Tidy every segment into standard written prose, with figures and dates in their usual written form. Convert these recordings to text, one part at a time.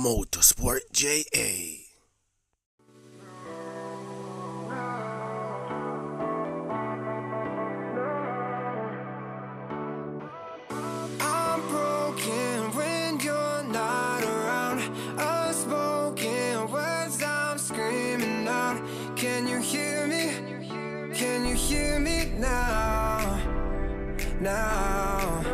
Motorsportja. I'm broken when you're not around. Unspoken words I'm screaming out. Can you hear me? Can you hear me now? Now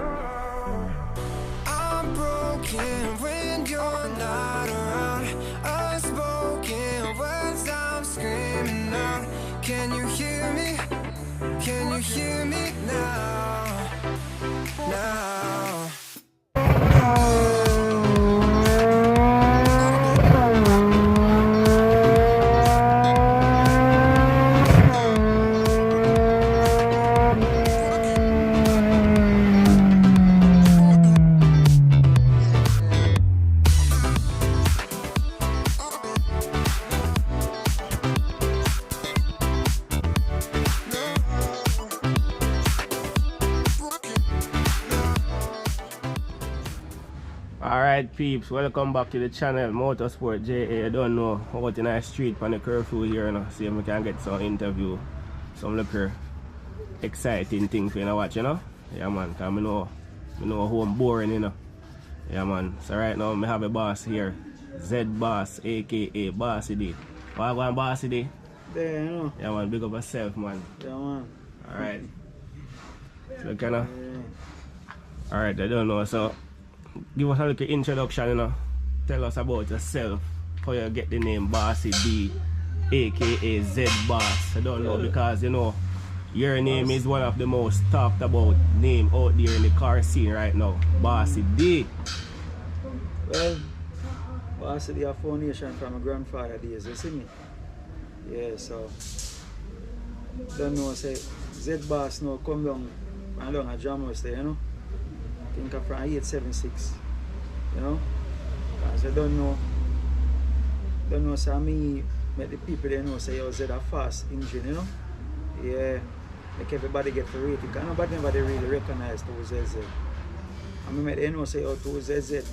I'm broken when you're not around. Unspoken words I'm screaming out. Can you hear me? Can you hear me now? Now Alright peeps, welcome back to the channel Motorsportja. I don't know, out in the street on the curfew here, you know, see if we can get some interview, some little exciting things for you to watch, you know. Yeah man, cause I know home boring, you know. Yeah man, so right now I have a boss here, Z-Boss aka Bossy D. What going Bossy D? There, you know. Yeah man, big up yourself man. Yeah, man. Alright. So kind of, alright, I don't know, so give us a little introduction, you know. Tell us about yourself, how you get the name Bossy D, aka Z-Boss. I don't know because, you know, your name is one of the most talked about name out there in the car scene right now. Bossy D. Well, Bossy D a foundation from my grandfather days, you see me? Yeah, so don't know, say Z-Boss now come down a jam house there, you know. I think I'm from 876, you know. Because I don't know, so me make the people they know say yo Z a fast engine, you know. Yeah, make everybody get to rate it, because nobody really recognize 2zz-ge. And me make them know say yo 2zz-ge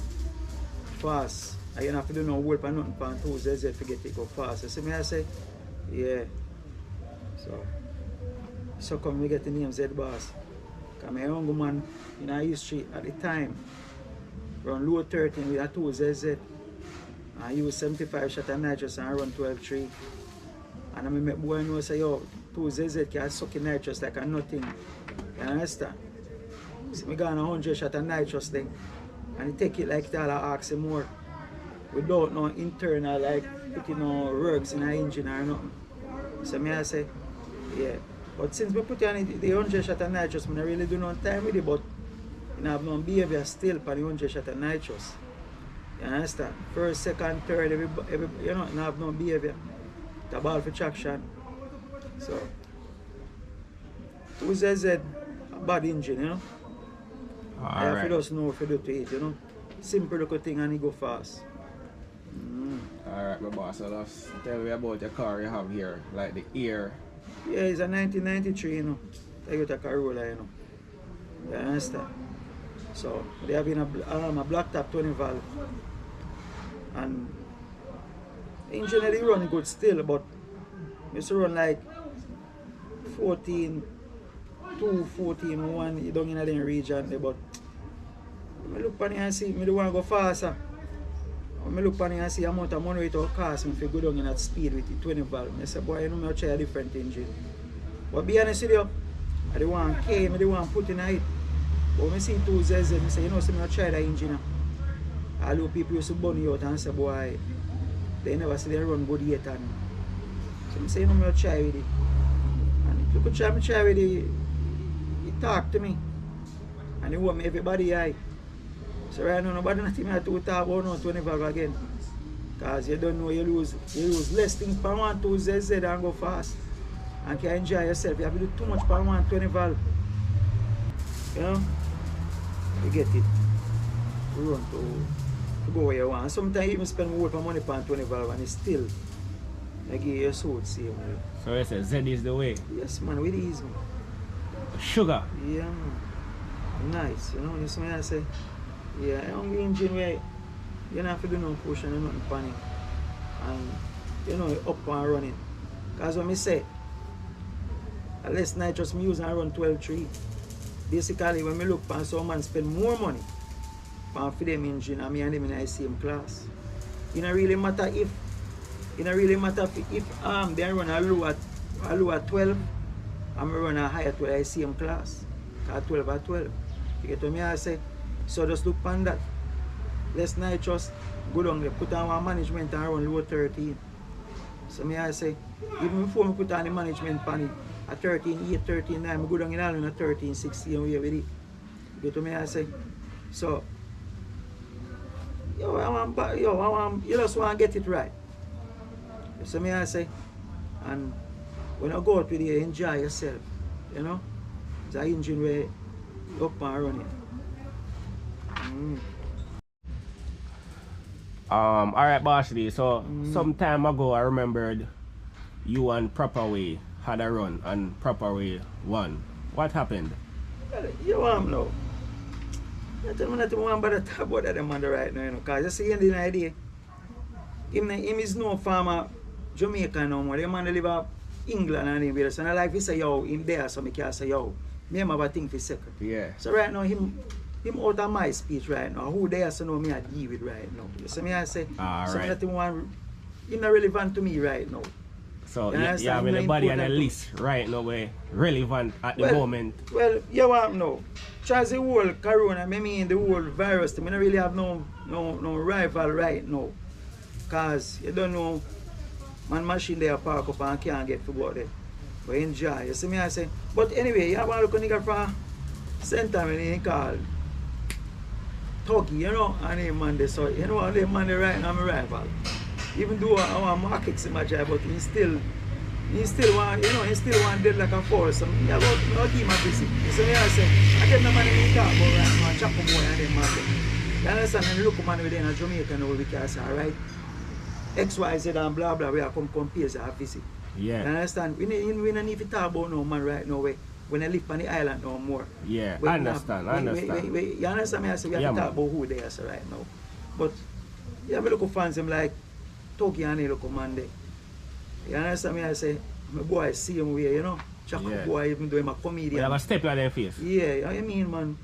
fast. And you don't have to do no work for nothing for 2zz-ge to get it go fast. You see me I say? Yeah. So come we get the name Z-Boss. Because I'm a young man in our history at the time, run low 13 with a 2zz. I use 75 shot of nitrous and I run 12.3. And I make boy know say yo 2zz can suck in nitrous like a nothing. You understand? So I got 100 shot of nitrous thing. And he take it like that, I ask him more. Without no internal like putting no works in the engine or nothing. So I say, yeah. But since we put on the 100 shot of nitrous, I don't really do no time with it, but I have no behavior still for the 100 shot of nitrous. You understand? First, second, third, every you know, I have no behavior. The ball for traction. So, 2zz, a bad engine, you know? I have to just know what to do to it, you know? Simple little thing and it go fast. Alright my boss, so just tell me about your car you have here, like the ear. Yeah, it's a 1993, you know. Toyota Corolla, you know. You understand? So, they have been a black top 20 valve. And the engine they run good still, but I used to run like 14.2, 14.1, you don't in the region there, but I look at it and see, I don't want to go faster. When I look at it and see how much money it will cost me if you go down in that speed with the 20 valve. I say, boy, you know, I'll try a different engine. But be honest with you, I don't want K, I don't want put in it. But when I see 2zz, I say, you know, so I'll try that engine. All those people used to burn you out and say, boy, they never see they run good yet. And so I say, you know, I'll try with it. And if you could try with it, he talk to me. And he want me everybody high. So right now, nobody not even to talk about no 20 valve again. Because you don't know, you lose less things per 1 2zz and go fast. And can enjoy yourself. You have to do too much per 1 20 valve. You know? You get it. You run to go where you want. Sometimes you even spend more money per 20 valve and it's still like your suit same way. So you say Z is the way? Yes man, with ease man. Sugar? Yeah man. Nice, you know, this way I say. Yeah, young engine way You don't have to do no pushing and nothing panic. And you know, up and running. Because when I say, unless nitrous me use and run 12.3, basically when I look for someone spend more money for them engine and me and them in the same class. It don't really matter if they run a low at 12 and I run a high at 12 in the same class. At 12 at 12. You get what me I say? So just look on that. Less nitrous, go down there, put on one management and run low 13. So me I say, even before I put on the management pan it, at 13, 8, 13, 9, I go down in all in a 13, 16 way with it. You get what me I say? So, you just want to get it right. So me I say, and when I go out with you, enjoy yourself, you know? It's an engine where up and running. Alright, Bossy D, so some time ago I remembered you and Proper Way had a run and Proper Way won. What happened? Well, you want know. I tell me nothing want to talk about that man right now, you know, because you see in the idea, him is no farmer Jamaica no more. The man live up England and everywhere. So I like to say yo, him there so I can say yo. Me have a thing for second. Yeah. So right now him out of my speech right now. Who there so know me I deal with right now. So me I say so nothing want him not relevant to me right now. So you have the body on the list right now where relevant at the moment. Well, you want to know. Charles the whole corona, I mean the whole virus, I don't really have no rival right now. Cause you don't know man machine there park up and can't get football there. But enjoy. You see me I say. But anyway, you have to look at nigga from center when he called Tuggy, you know, and him man there. So you know the man there right now my rival. Even though I want markets in my job, but he still want, you know, he still want dead like a force. So me about give him a visit. You see me I say, I get the man in the car about right now, chop boy and them man there. You understand? And look man within a Jamaica now we can say, alright, XYZ and blah blah we are come compare as a visit. Yeah. You understand? We don't need to talk about no man right now when I live on the island no more. Yeah, I understand. You understand me? I say we have to talk about who they are so right now. But yeah, me look at fans them like Toki and he look at man there. You understand me? I say my boy see him way, you know. Chaco boy even though I'm a comedian. You have a step like them face. Yeah, I mean man.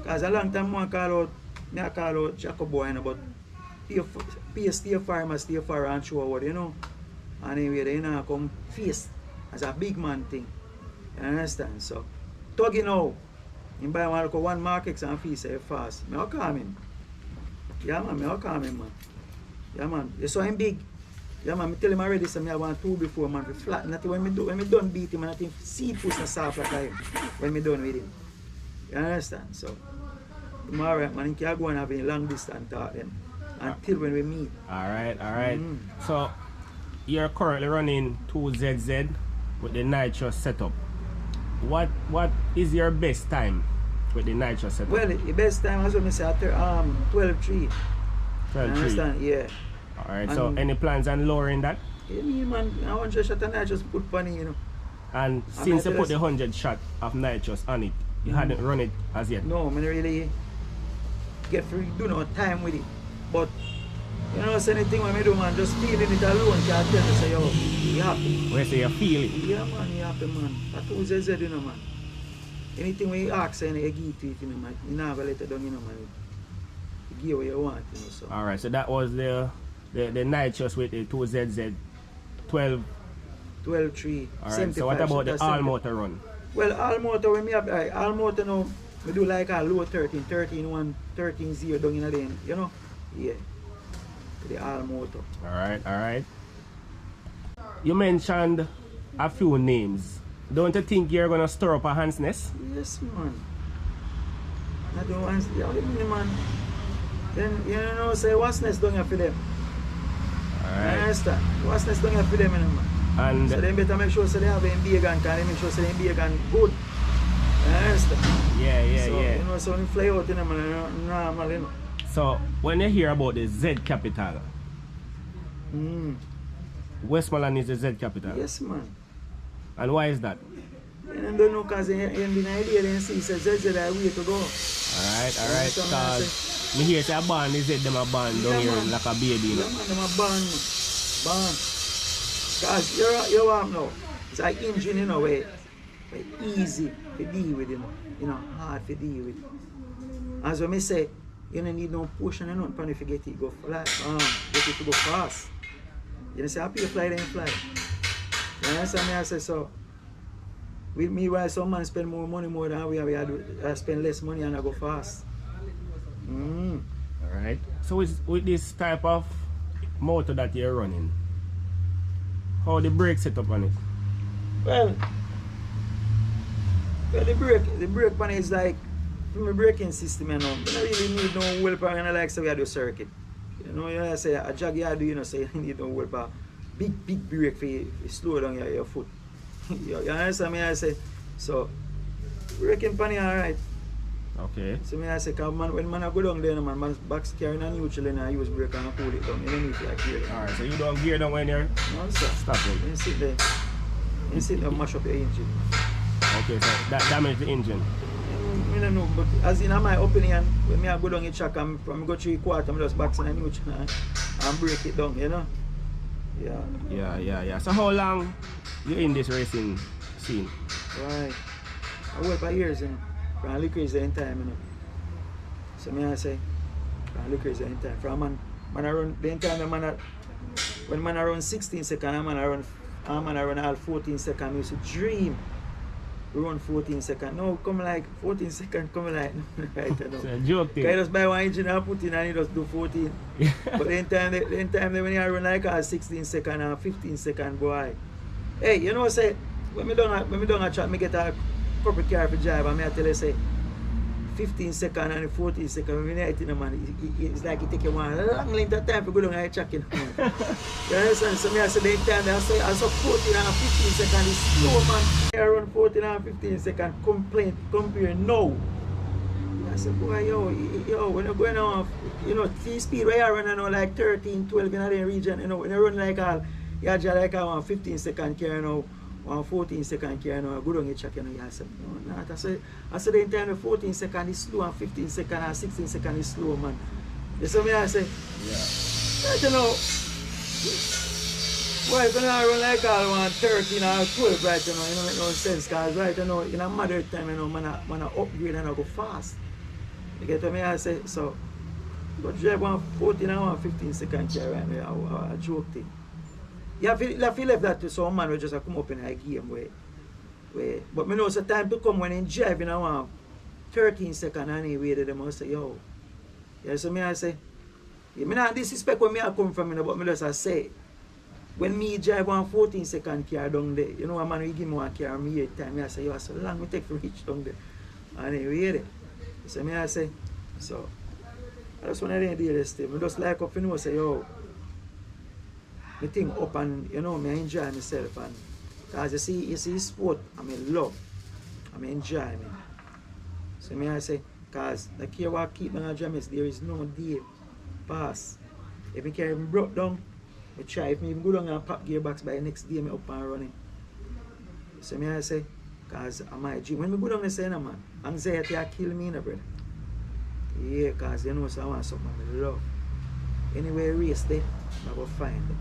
Cause a long time I call out Chaco boy, you know, but stay far and show what, you know. And anyway, they now come face as a big man thing. You understand? So, Tuggy now, you buy one market and face say fast. I'll call him. Yeah man, I'll call him man. Yeah man, you saw him big. Yeah man, I tell him already so I want two before man, flat. Nothing when me done beat him and I think seed push and soft like him when me done with him. You understand? So, tomorrow man, you can go and have a long distance talk then until when we meet. Alright. So, you're currently running 2zz with the Nitrous setup. What is your best time with the Nitrous setup? Well, the best time as I say after 12.3. 12.3. Understand? Yeah. Alright, so any plans on lowering that? Yeah, me man, I want to shot and I just put funny, you know. And since you put the 100 shot of Nitrous on it, you hadn't run it as yet? No, I don't really get free, do no time with it. But you know, so anything when I do, man, just feeling it alone can tell you, say, yo, you happy. Where say you feel it? Yeah, man, you happy, man. That's 2zz, you know, man. Anything when you ask, you give to it, you know, man. You never let it down, you know, man. You give what you want, you know, so. Alright, so that was the Nitrous with the 2zz 12. 12.3. Alright, so what about the all motor run? Well, all motor, when me have, all motor now, we do like a low 13, 13.1, 13.0 down in the lane, you know? Yeah. The all motor. Alright. You mentioned a few names. Don't you think you're gonna stir up a hand's nest? Yes, man. I don't want to see man. Then you know say what's next don't have for them. Alright. Understand? What's next don't have for them, you know, man. And so they better make sure so they have a big gun, can they make sure so they big gun good. Understand? Yeah. You know, so when you fly out, you know, man, normal, you know. So, when you hear about the Z capital, Westmoreland is the Z capital? Yes, man. And why is that? I don't know because in the idea they see says ZZ that way to go. Alright. Me hear say a band is it them a band down here man. like a baby. You Yeah, know? man, them a band. Cause you want now, it's like engine, you know, where easy to deal with, you know, hard to deal with. As when me say, you don't need no push and nothing pan if you get it go fly, get it to go fast. You know, say happy to fly, then fly. You understand me? I say so. With me, why some man spend more money more than we have, spend less money and I go fast. Alright. So with this type of motor that you're running, how the brake set up on it? Well, the brake pan is like, from my braking system, you know, I don't really need no wheel pan, and I like say we do circuit. You know, I say a jog you do, you know, say you need no wheel pan. Big brake for you slow down your foot. You understand me? I say, so, braking pan is alright. Okay. So I say, cause man, when man I go down there, man box carrying a neutral and I use brake and pull it down. You don't need to like gear down. Alright, so you don't gear down when you're No, sir. stopping. You sit there. You sit there and mash up your engine. Okay, so that damages the engine. I don't know, but as in my opinion, when I go down the track and go 3/4, I just box in a neutral and break it down, you know? Yeah. So how long you in this racing scene? Right. I work for years, you know. From liquor is the end time, you know. So I say, from liquor is the end time. From man I run the end time, when man I run 16 seconds, man I run all 14 seconds. I used to dream. We run 14 seconds. No, come like 14 seconds, come like right now. It's a joke thing. Can you just buy one engine and put in and you just do 14. But the end time when you run like 16 seconds and 15 seconds, boy. Hey, you know say when me done a track, me get a couple car for drive and I tell you say 15 seconds and 14 seconds when you hit in man, it's like it take you one long length of time to go down and check in. You understand? So I say the time I say 14 and 15 seconds is slow, man. I run 14 and 15 seconds compare now. I said, boy, yo, when you're going off, you know, speed where you run now like 13, 12 in the region, you know, when you run like all, you have like a 15 second car now, 14 second car now, go down and check, you know, I said, no, not. I said the time the 14 second is slow and 15 second and 16 second is slow, man. You see me, I say, yeah. Right, you know, why if you run like all 13 or 12, right, you know, it don't make no sense, because right, you know, in a moderate time, you know, man upgrade and I go fast. You get what I say? So, but drive 14 and 15 second car right now, a joke thing. You have to leave that to some man who just come up in a game where but me know it's a time to come when in drive in a 13 seconds anyway, they must say, yo. Yeah, so me I say, yeah, me not disrespect where me I come from, you know, but me just say, when me drive 14 second car down there, you know, a man will give me one car and me 8 time, me I say, yo, so long me take to reach down there. Anyway, there. So me I say, so I just want to do this thing. I just like up, you know, say, yo, me think up and, you know, me enjoy myself. And because you see sport, I mean, love, I mean, enjoyment. So me I say, because the care what keep on a jam there is no day pass. If me carry broke down, I try. If me even go down and pop gearbox by the next day, me up and running. So me I say, because I my dream. When me go down, I say, no man, anxiety I kill me, no brother. Yeah, because you know, so I want something I love. Anyway, race there, I go find it.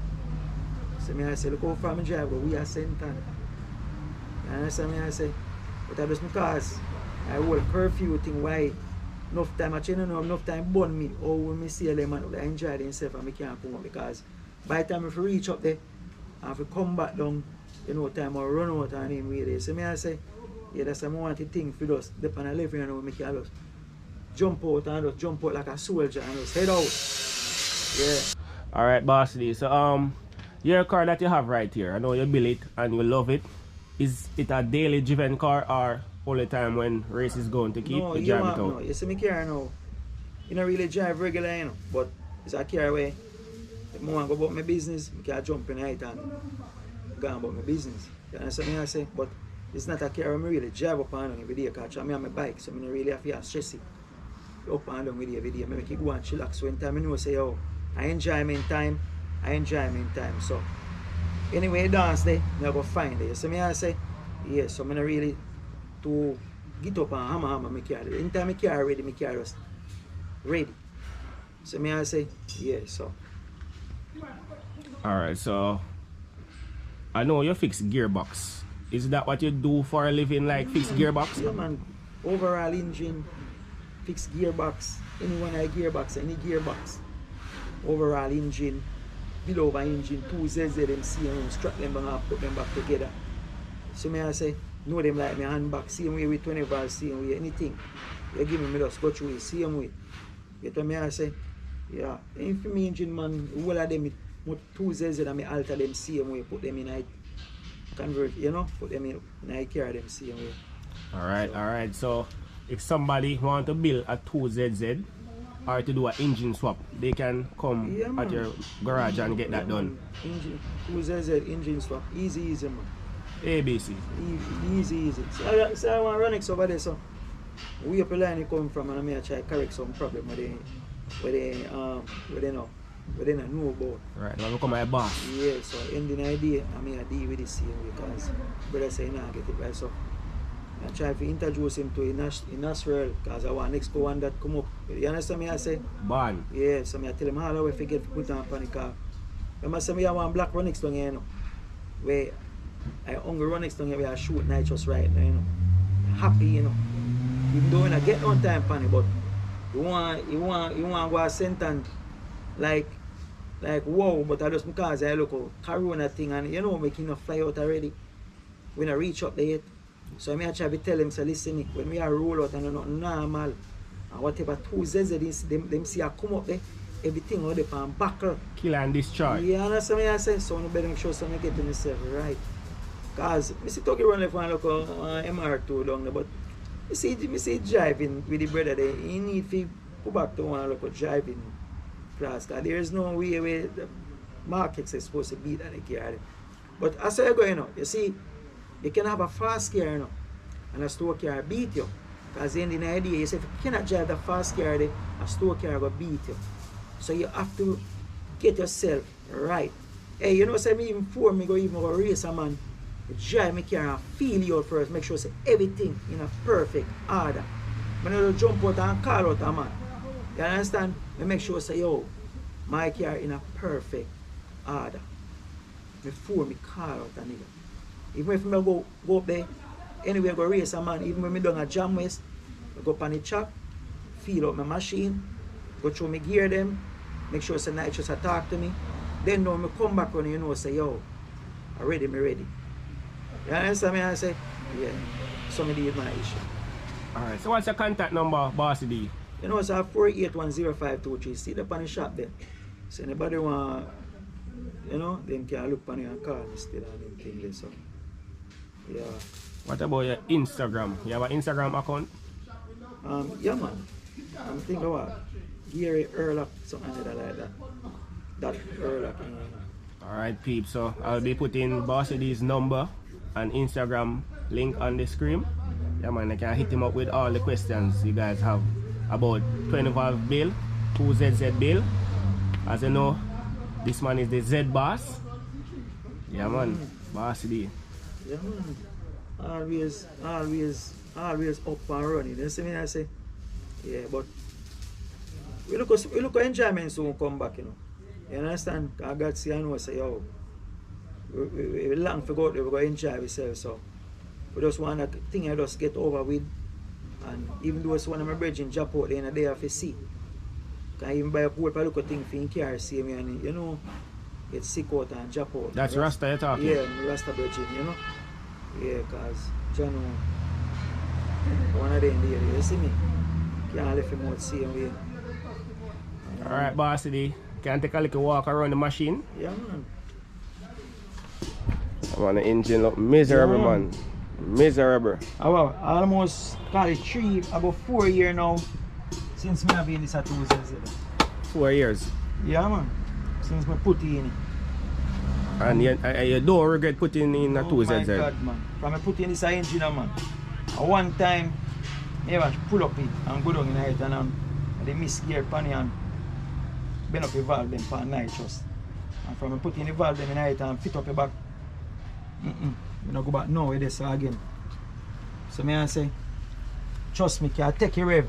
So me I say, look how far me drive, but we are center. You understand me? I say, but I just because I hold curfew thing, why enough time I change, enough time burn me. Or when me see a man, I enjoy themselves and I can't come up because by the time if I reach up there, and if I come back down, you know, time I run out and him way there. So me I say, yeah, that's what I want to think for us. Depend on living and we can just jump out and just jump out like a soldier and just head out. Yeah. Alright, Bossy D. So your car that you have right here, I know you build it and you love it. Is it a daily driven car or all the time when race is going to keep no, you drive it out? No, you see me car now, you don't really drive regular, you know, but it's a car where if I want to go about my business, I can jump in it and go about my business. You understand me I say? But it's not a car I really drive up and down every day because I'm on my bike, so I don't really have to stress it. Up and down with it every day, I make it go and chillax. So when time I know say, oh, I enjoy my time, So anyway, dance there, I go find it. So me I say, yeah, so I'm not really to get up and hammer my car. Anytime my car ready, my car is ready. So me I say, yeah, so. Alright, so I know you fix gearbox. Is that what you do for a living, like fix gearbox? Yeah man, overall engine, fix gearbox, anyone I gearbox, any gearbox. Overall engine, build over engine, 2zz them same, strap them back and put them back together. So me I say, know them like my handbag, same way with 20 valve, same way, anything. You give me just go through it, same way. You know me I say, yeah, and for me engine man, all of them, 2zz and me alter them same way, put them in a convert, you know, put them in I carry them same way. Alright, so if somebody want to build a 2zz or to do an engine swap, they can come at your garage and get that done. Engine, 2zz engine swap, easy man. ABC. Easy. So I want to run next over there, so we up the line you come from and I may try to correct some problem where they know about. Right, now become my boss. Yeah, so ending the idea, I may deal with this same because brother say nah get it right. So I try to introduce him to in Israel because I want next one that come up. You understand me I say? Born. Yeah, so I tell him all the way forget to put on panic car. I say I want black run next to you know. Where I only run next to you where I shoot Nitrous right now, you know. Happy, you know. Even though when I get on time panic, but you want to go a sentence like wow, but I just because I look at Corona thing and you know making a fly out already. When I reach up there yet. So I may try to tell them, so listen, when we are roll out and not normal and whatever 2zz them see I come up there, everything out there and buckle. Kill and discharge. Yeah, understand what I say? So I better make sure so I get to myself right. Cause I see Toki run left and look MR2 down there, but I see driving with the brother there, he need to go back to one look at driving class. Cause there is no way where the markets are supposed to be that they carry. But as I go, you know, you see, you can have a fast car, you know, and a slow car beat you. Because in the idea, you say if you cannot drive the fast car, a slow car will beat you. So you have to get yourself right. Hey, you know, say me even before me go race a man, drive my car and feel you out first, make sure say everything in a perfect order. When I don't jump out and call out a man. You understand? I make sure say, yo, my car in a perfect order. Before me call out a nigga. Even if I go up there, anyway I go race a man, even when I done a jam west, I go up on the track, feel out my machine, go through my gear them, make sure say Nitrous talk to me. Then when I come back on you know say, yo, I'm ready. You understand me? I say, yeah, somebody is my issue. Alright, so what's your contact number, Bossy D? You know, it's a 4810523. See the on the shop there. So anybody want, you know, them can look on you and call me still and them thing there. So, yeah. What about your Instagram? You have an Instagram account? Yeah, man. I'm thinking what? Gary Hurlock, something like that. That Hurlock. Alright, peeps. So I'll be putting Bossy D's number and Instagram link on the screen. Yeah, man, I can hit him up with all the questions you guys have about 20 valve bill, 2zz bill. As you know, this man is the Z boss. Yeah, man. Bossy D. Yeah, man. Always up and running. You see me? I say, yeah, but we look at enjoyment soon come back, you know. You understand? I got to see and know say, yo, we long to go out there, we're going to enjoy ourselves. So we just want that thing I just get over with. And even though it's one of my brethren drop out there in a day of a see. Can even buy a pool for look at thing for in car, see me and you know, get sick out and drop out. That's Rasta you're talking? Yeah, Rasta brethren, you know. Yeah, cause John one of them there, you see me? Can't let him out same way. Alright, Bossy D. Can take a little walk around the machine? Yeah, man. I want the engine look miserable, man. Miserable. Well, almost call it about 4 years now since me have been in this 2zz. 4 years. Yeah, man. Since me put it in. And you don't regret putting in a 2zz? Oh my God, man. From me put in this engine, man. One time, I ever pull up it and go down in it and they miss gear pan and bend up the valve them for Nitrous. And from me put in the valve them in it and fit up the back. You don't go back now with this again. So me I say, trust me, can take a rev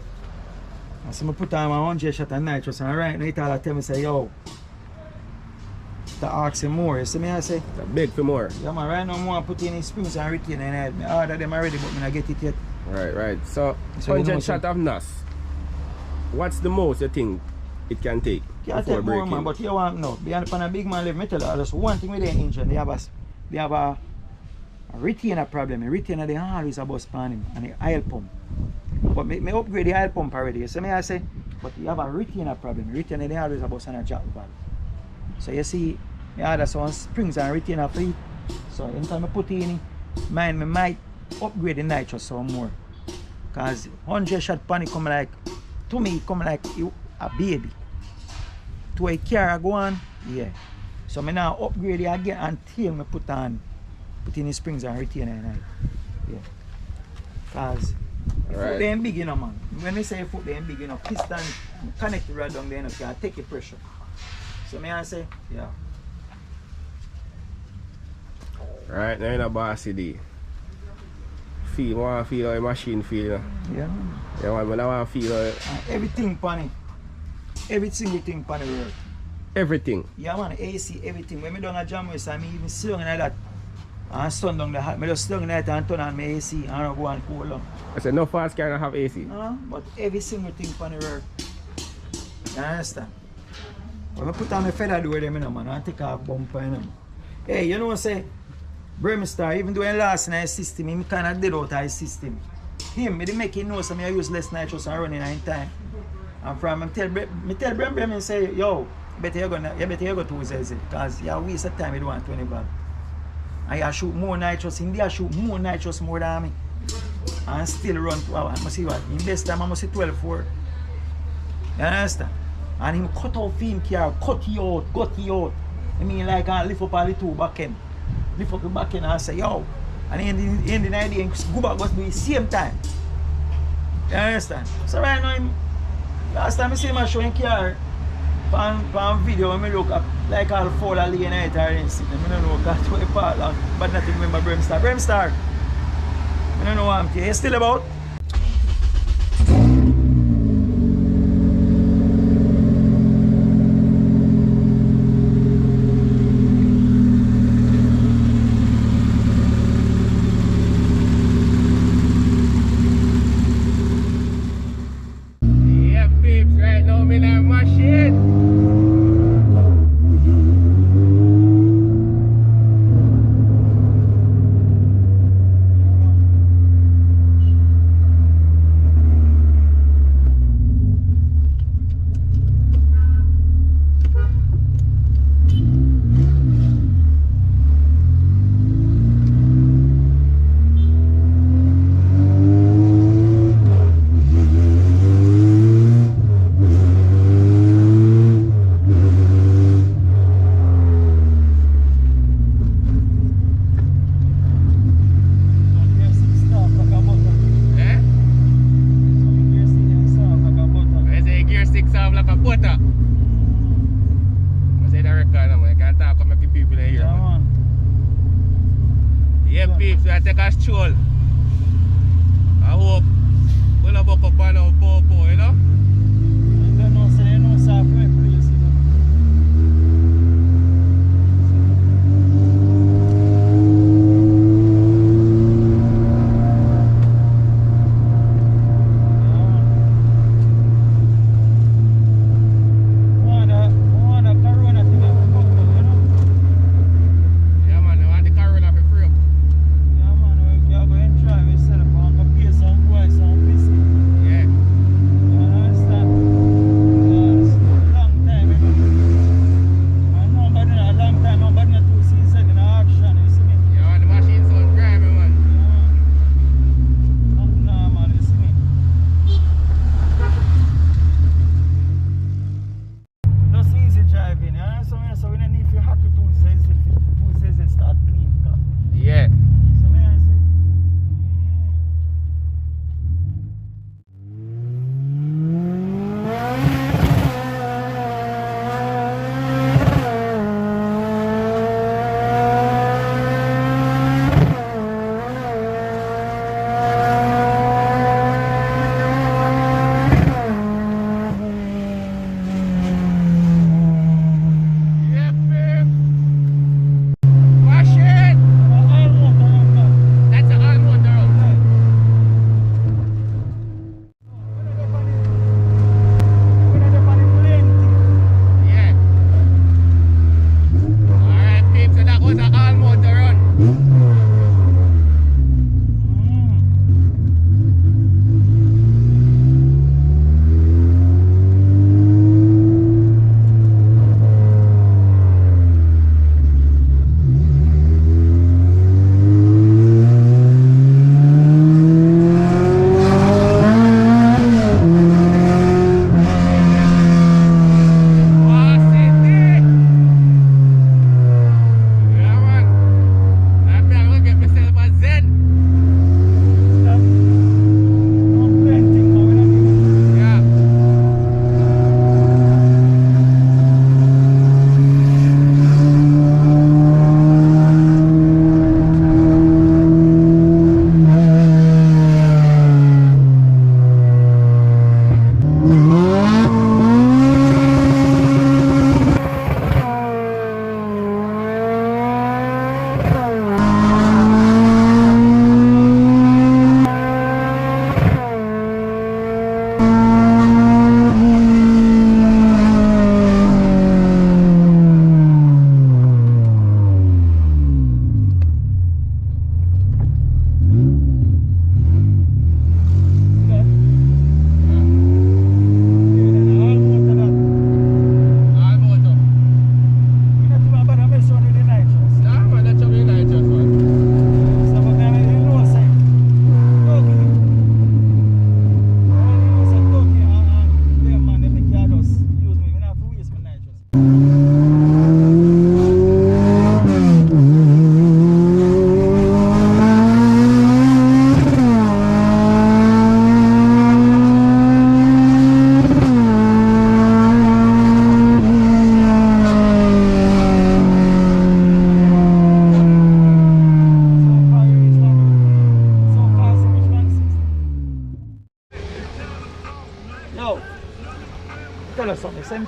So I put on my 100 shot of nitrous and right now it all tell me say, yo, to ask him more. You see me I say? Big for more. Yeah man, right now I want to put in the springs and retain and head. I order them already but I don't get it yet. Right. So 100 So you know, shot of NAS. What's the most you think it can take? Can't before take more breaking? man, but you want no. Behind a big man level, me tell you, just one thing with the engine, they have a retainer problem. A retainer they always a bust pan him and the oil pump. But me upgrade the oil pump already. You see me I say, but you have a retainer problem. Retainer they always a bust on a jack valve. So you see, me order some springs and retainer fleet. So anytime I put in mine, me might upgrade the nitrous some more. Cause 100 shot pan it come like, to me it come like a baby. To a car go on, yeah. So me now upgrade it again until me put in the springs and retainer and yeah. Cause Right. foot them big enough man. When me say foot them big enough, piston connect right down there enough, can take the pressure. So me I say, yeah. Right, now in a Bossy D. Want to feel how the machine feel, you know? Yeah man. Yeah, man, when I want to feel how Everything pan it. Every single thing pan the world. everything. Yeah man, AC, everything. When me down a jam race, I me even slung like that. And sun down the hat. Me just slung like that and turn on my AC and I go and cool down. I said no fast car don't have AC. But every single thing pan the world. You understand? When I put on my feather door them, you know, man, and take off bumper, you know. Hey, you know what I say? Brimstar, even though I lost in his system, he kind of dead out of his system. Him, I didn't make him know so I use less nitrous and running in time. And from him, tell Brim and say, yo, you better go 2zz-ge, because you waste of time, you don't want 20 ball. And you shoot more nitrous, India shoot more nitrous more than me. And still run 2 hours. I must see what, in best time I must see 12-4. You understand? And him cut off him car, cut you out. I mean like I lift up all the two back end. Lift up the back end and say, yo. And in the night, go back was the same time. You understand? So right now, last time I see him showing car, on video, when I look up, like all 4 lane night or anything. I don't know, because what part of, but nothing remember Brimstar. Brimstar! I don't know what I'm saying. You still about?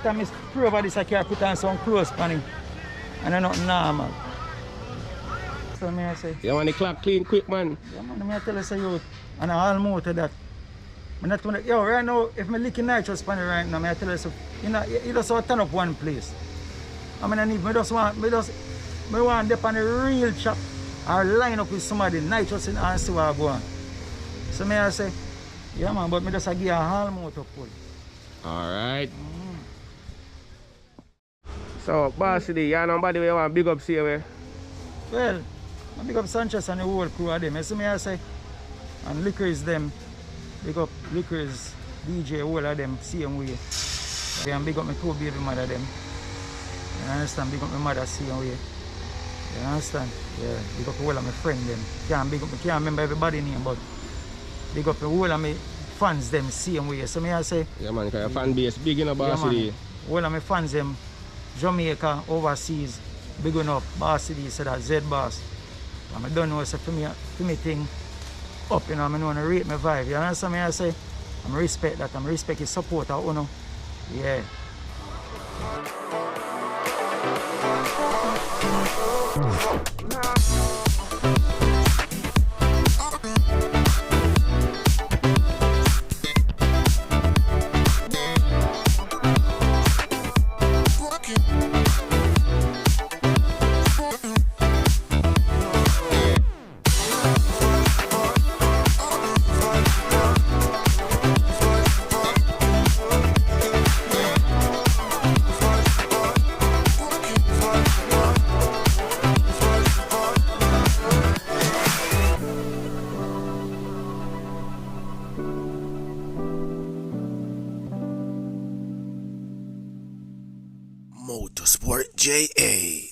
sometimes I pray over this, I can put on some clothes on it. And I'm not normal. So I say, You want the clock clean quick, man? yeah, man, I tell you, say, yo, and I all motor that. I'm not gonna, yo, right now, if I'm licking nitrous pan right now, I tell you, so, you know, you just want to turn up one place. I mean, I just want dip on a real chop or line up with somebody, nitrous in and see what I go on. So I say, yeah, man, but I just give a whole motor pull. Alright. So, Bossy D, you nobody we want big up see you? Well, I big up Sanchez and the whole crew of them. You see me I say, and Nitrous them, big up Nitrous, DJ, all of them, same way. And big up my two baby mother them. You understand? Big up my mother same way. You understand? Yeah, big up all of my friends them. Can't remember everybody's name, but big up all of my fans them same way. So me I say, yeah man, because your fan base big in a Bossy D. yeah, all of my fans them, Jamaica, overseas, big enough, Bossy D, so that Z boss. I don't know, so for me thing up, you know, I want to rate my vibe. You understand me I say? I respect that, I respect his support, you know. Yeah. Motorsport JA.